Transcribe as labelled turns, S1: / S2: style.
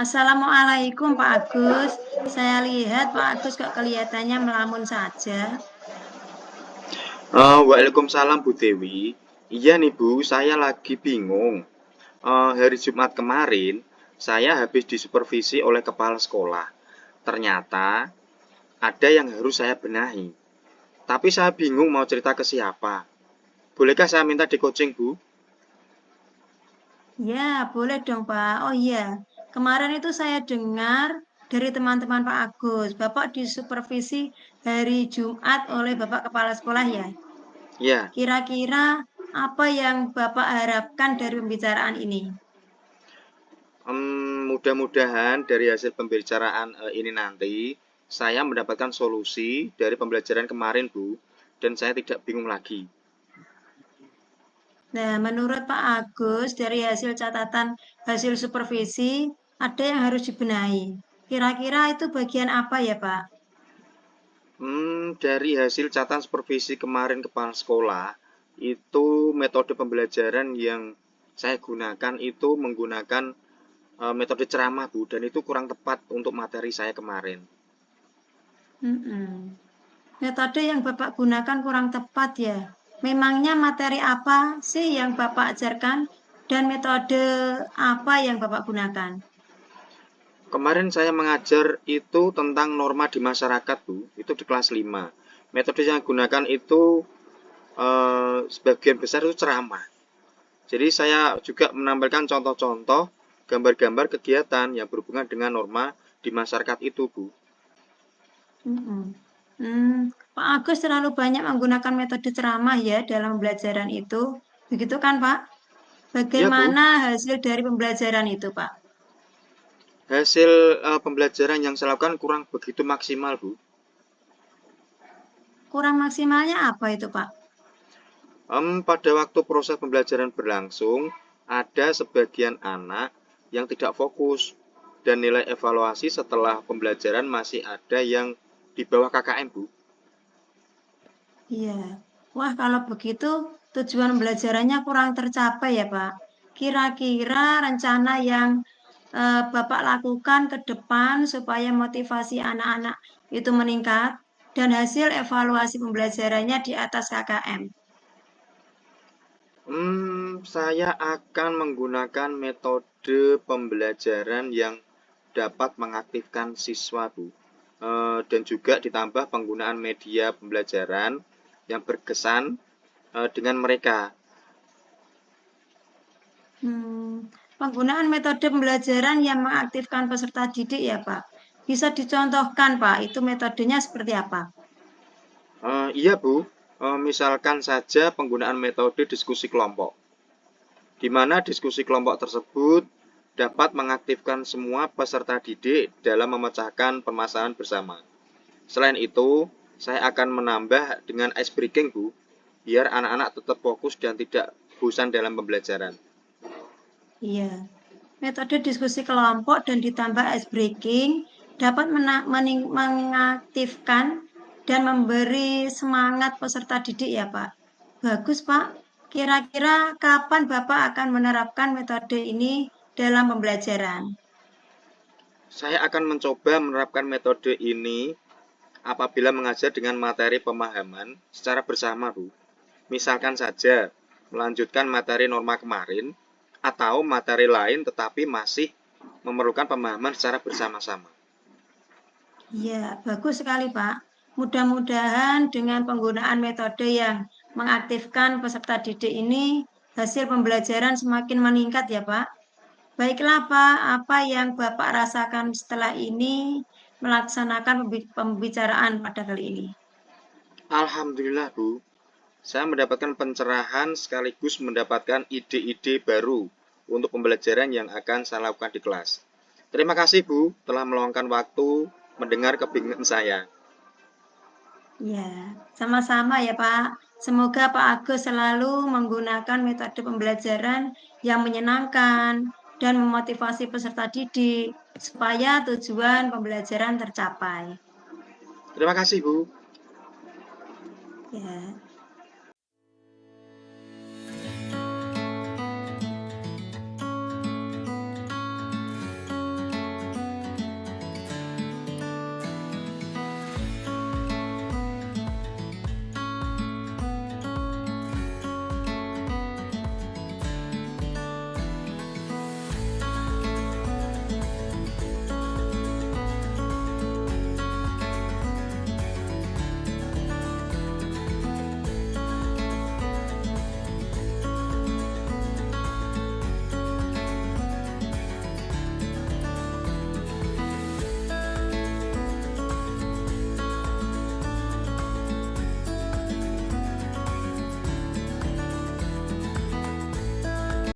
S1: Assalamualaikum Pak Agus. Saya lihat Pak Agus kok kelihatannya melamun saja.
S2: Waalaikumsalam Bu Dewi. Iya nih Bu, saya lagi bingung. Hari Jumat kemarin, saya habis disupervisi oleh kepala sekolah. Ternyata ada yang harus saya benahi. Tapi saya bingung mau cerita ke siapa. Bolehkah saya minta di coaching Bu?
S1: Ya, boleh dong Pak. Oh iya, kemarin itu saya dengar dari teman-teman Pak Agus, Bapak disupervisi hari Jumat oleh Bapak Kepala Sekolah ya.
S2: Ya,
S1: Kira-kira apa yang Bapak harapkan dari pembicaraan ini?
S2: mudah-mudahan dari hasil pembicaraan ini nanti, saya mendapatkan solusi dari pembelajaran kemarin Bu, dan saya tidak bingung lagi.
S1: Nah, menurut Pak Agus, dari hasil catatan hasil supervisi, ada yang harus dibenahi. Kira-kira itu bagian apa ya, Pak?
S2: Dari hasil catatan supervisi kemarin kepala sekolah, itu metode pembelajaran yang saya gunakan itu menggunakan metode ceramah Bu, dan itu kurang tepat untuk materi saya kemarin.
S1: Mm-mm. Metode yang Bapak gunakan kurang tepat ya. Memangnya materi apa sih yang Bapak ajarkan dan metode apa yang Bapak gunakan?
S2: Kemarin saya mengajar itu tentang norma di masyarakat Bu, itu di kelas 5. Metode yang saya gunakan itu sebagian besar itu ceramah. Jadi saya juga menampilkan contoh-contoh gambar-gambar kegiatan yang berhubungan dengan norma di masyarakat itu Bu.
S1: Mm-mm. Pak Agus terlalu banyak menggunakan metode ceramah ya dalam pembelajaran itu. Begitu kan, Pak?
S2: Iya Bu.
S1: Bagaimana hasil dari pembelajaran itu, Pak?
S2: Hasil pembelajaran yang saya lakukan kurang begitu maksimal, Bu.
S1: Kurang maksimalnya apa itu, Pak?
S2: Pada waktu proses pembelajaran berlangsung, ada sebagian anak yang tidak fokus dan nilai evaluasi setelah pembelajaran masih ada yang di bawah KKM, Bu.
S1: Iya. Wah, kalau begitu tujuan pembelajarannya kurang tercapai ya, Pak. Kira-kira rencana yang Bapak lakukan ke depan supaya motivasi anak-anak itu meningkat dan hasil evaluasi pembelajarannya di atas KKM.
S2: Saya akan menggunakan metode pembelajaran yang dapat mengaktifkan siswa, Bu. Dan juga ditambah penggunaan media pembelajaran yang berkesan dengan mereka.
S1: Penggunaan metode pembelajaran yang mengaktifkan peserta didik ya, Pak. Bisa dicontohkan, Pak, itu metodenya seperti apa?
S2: Iya Bu, misalkan saja penggunaan metode diskusi kelompok, di mana diskusi kelompok tersebut dapat mengaktifkan semua peserta didik dalam memecahkan permasalahan bersama. Selain itu, saya akan menambah dengan ice breaking Bu, biar anak-anak tetap fokus dan tidak bosan dalam pembelajaran.
S1: Iya, metode diskusi kelompok dan ditambah ice breaking dapat mengaktifkan dan memberi semangat peserta didik ya, Pak. Bagus, Pak. Kira-kira kapan Bapak akan menerapkan metode ini dalam pembelajaran?
S2: Saya akan mencoba menerapkan metode ini apabila mengajar dengan materi pemahaman secara bersama, Bu. Misalkan saja melanjutkan materi norma kemarin atau materi lain tetapi masih memerlukan pemahaman secara bersama-sama.
S1: Iya, bagus sekali, Pak. Mudah-mudahan dengan penggunaan metode yang mengaktifkan peserta didik ini, hasil pembelajaran semakin meningkat ya, Pak. Baiklah, Pak, apa yang Bapak rasakan setelah ini melaksanakan pembicaraan pada kali ini?
S2: Alhamdulillah Bu, saya mendapatkan pencerahan sekaligus mendapatkan ide-ide baru untuk pembelajaran yang akan saya lakukan di kelas. Terima kasih Bu telah meluangkan waktu mendengar kebingungan saya.
S1: Ya, sama-sama ya, Pak. Semoga Pak Agus selalu menggunakan metode pembelajaran yang menyenangkan dan memotivasi peserta didik supaya tujuan pembelajaran tercapai.
S2: Terima kasih Bu.
S1: Ya.